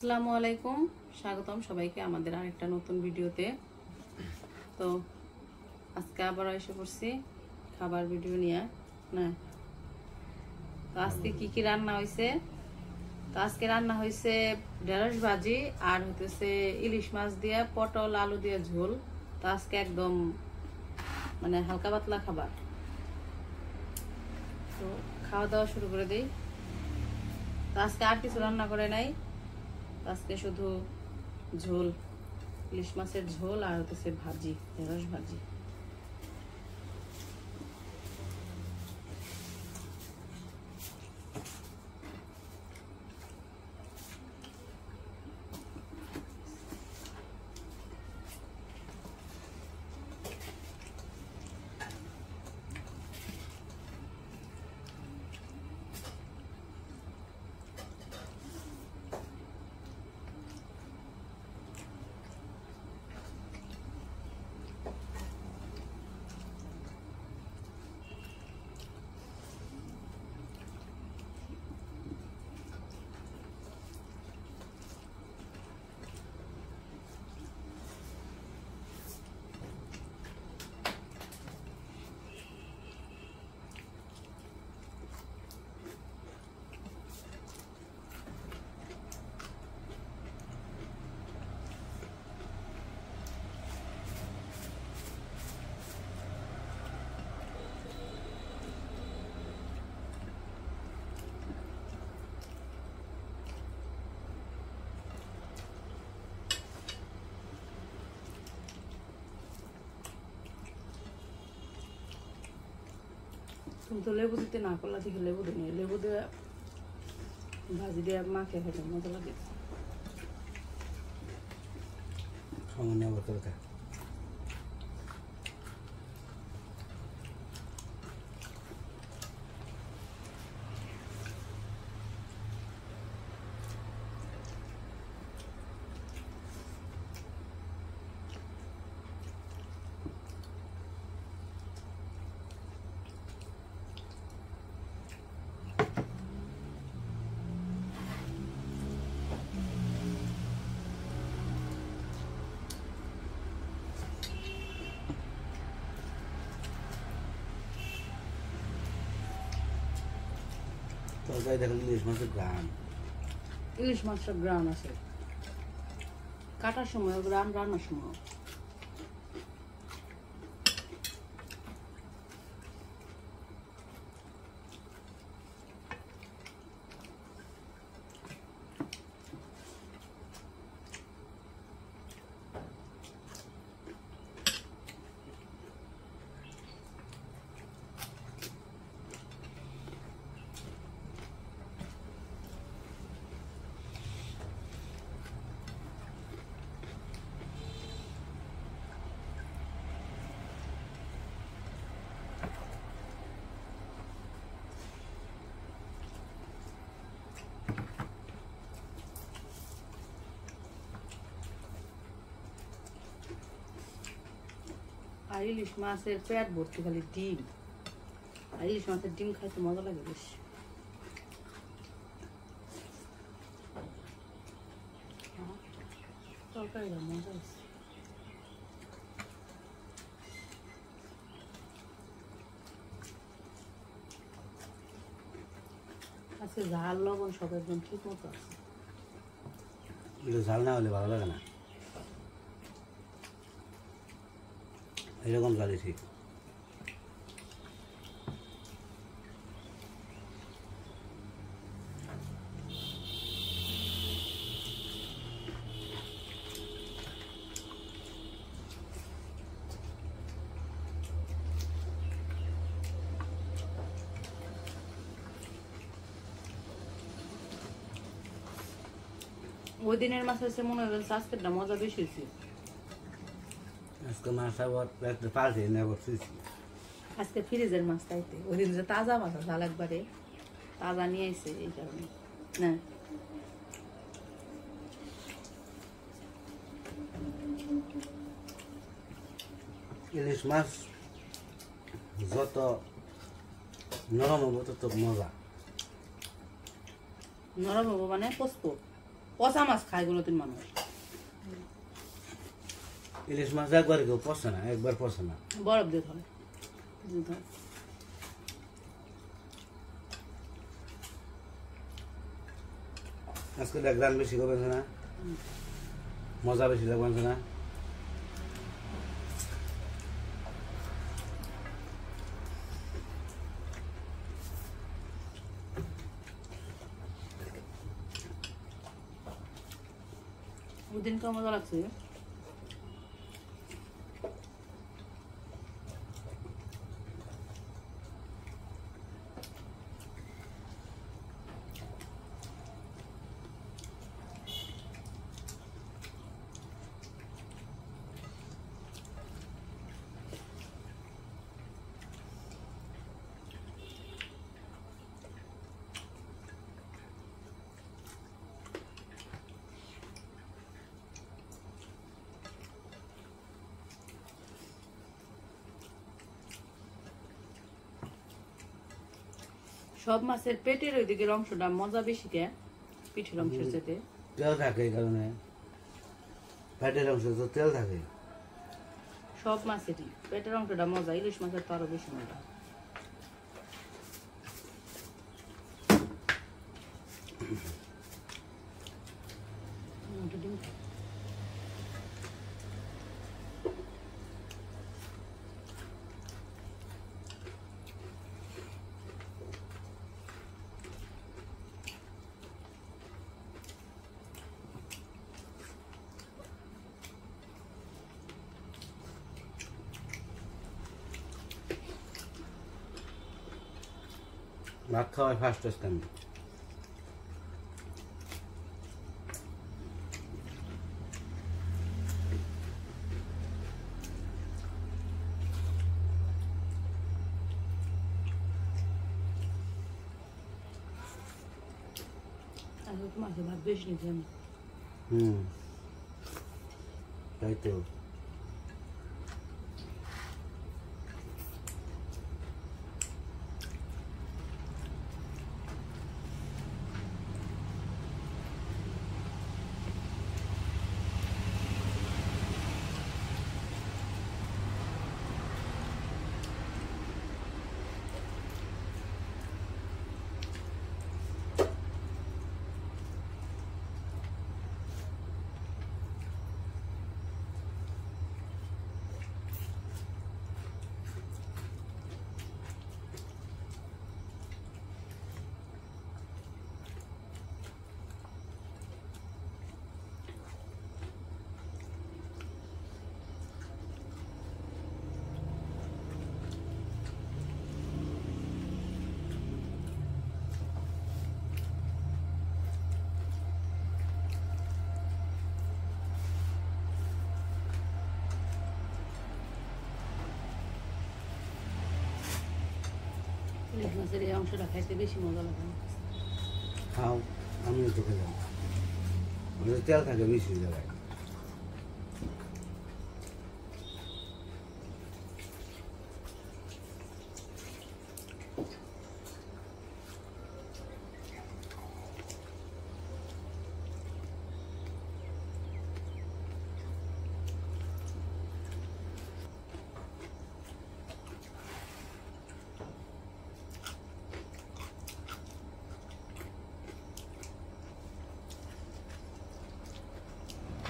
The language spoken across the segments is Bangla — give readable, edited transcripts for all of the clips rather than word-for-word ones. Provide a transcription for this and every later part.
আসসালামু আলাইকুম, স্বাগতম সবাইকে আমাদের আরেকটা নতুন ভিডিওতে। তো আজকে আবার এসে পড়ছি খাবার ভিডিও নিয়ে। না, তো আজকে কি কি রান্না হয়েছে? তো আজকে রান্না হয়েছে ঢেঁড়স ভাজি আর হইতেছে ইলিশ মাছ দিয়ে পটল আলু দিয়ে ঝোল। তো আজকে একদম মানে হালকা পাতলা খাবার। তো খাওয়া দাওয়া শুরু করে দেই। তো আজকে আর কিছু রান্না করে নাই, আজকে শুধু ঝোল, ইলিশ মাছের ঝোল আর হচ্ছে ভাজি, ঢেঁড়স ভাজি। তুমি তো লেবু দিতে না করলা, দেখে লেবু দিই, লেবু দিয়ে ভাজি দিয়ে মাখে খেতে মজা লাগে। তরকারি দেখেন ইলিশ মাছের গ্রাম, ইলিশ মাছের গ্রাম আছে, কাটার সময় গ্রাম, রান্নার সময়। আর ইলিশ মাছের পেট ভর্তি খালি ডিম, আর ইলিশ মাছের ডিম খাইতে মজা লাগে বেশ। তরকারিটা মজা আছে। আজকে ঝাল লবণ সব একদম ঠিক মতো আছে। ঝাল না হলে ভালো লাগে না, এরকম ঝালই ঠিক। ওই দিনের মাছ হচ্ছে মনে হয় আজকেরটা মজা বেশি হয়েছে। আজকে মাছ আবার একটা পাল্টে নেব শুয়েছি। আজকে ফ্রিজের মাছ তাইতে, ওই দিন যে তাজা মাছ ঝাল একবারে তাজা নিয়ে আসছে, এই কারণে না। ইলিশ মাছ যত নরম হবো তত মজা। নরম হবো মানে পোস্ত, পচা মাছ খায় নতুন মানুষ। ইলিশ মাছ একবার কেউ পচে না, একবার পচে না। বরফ দিয়ে ধরে দুধ হয়। আজকে দেখ রান বেশি করবেন না, মজা বেশি লাগবেন না। ওদিন কেমন মজা লাগছে। সব মাছের পেটের ওই দিকের অংশটা মজা বেশি কে পিঠের অংশের সাথে। তেল থাকে এই কারণে, পেটের অংশে তো তেল থাকে। সব মাছেরই পেটের অংশটা মজা, ইলিশ মাছের তো আরো বেশি মজা। ভাত খাওয়াই ফার্স্ট আসতে আমি। মাছের ভাত বেশি নিচ্ছি আমি। তাই তো। ইলিশ মাছের এই অংশটা খাইতে বেশি মজা লাগে। খাও, আমিও তো খেলাম। তেল থাকে বেশি জায়গায়।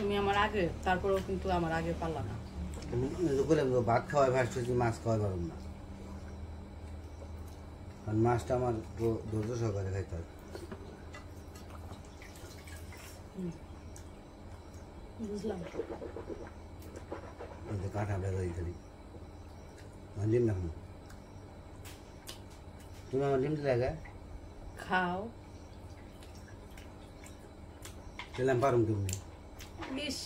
তুমি আমার আগে, তারপরেও কিন্তু আমার আগে পারলা না। ভাত খাওয়াই ফার্স্ট হচ্ছে, মাছ খাওয়াই পারব না। কারণ মাছটা আমার ধৈর্য সহকারে খাইতে হয়। বুঝলাম। কাঁটা বেরোই খালি ডিম না। তুমি আমার ডিম দিলে খাও। খেলাম পারুম তুমি। ইস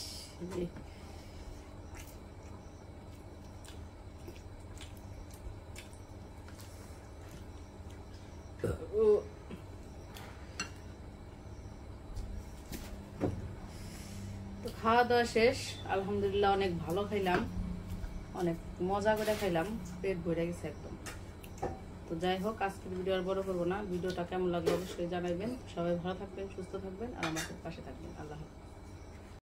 খাওয়া দাওয়া শেষ, আলহামদুলিল্লাহ অনেক ভালো খাইলাম, অনেক মজা করে খাইলাম, পেট ভরে গেছে একদম। তো যাই হোক, আজকের ভিডিও আর বড় করবো না। ভিডিওটা কেমন লাগলো অবশ্যই জানাবেন। সবাই ভালো থাকবেন, সুস্থ থাকবেন আর আমার পাশে থাকবেন। আল্লাহ হাফেজ।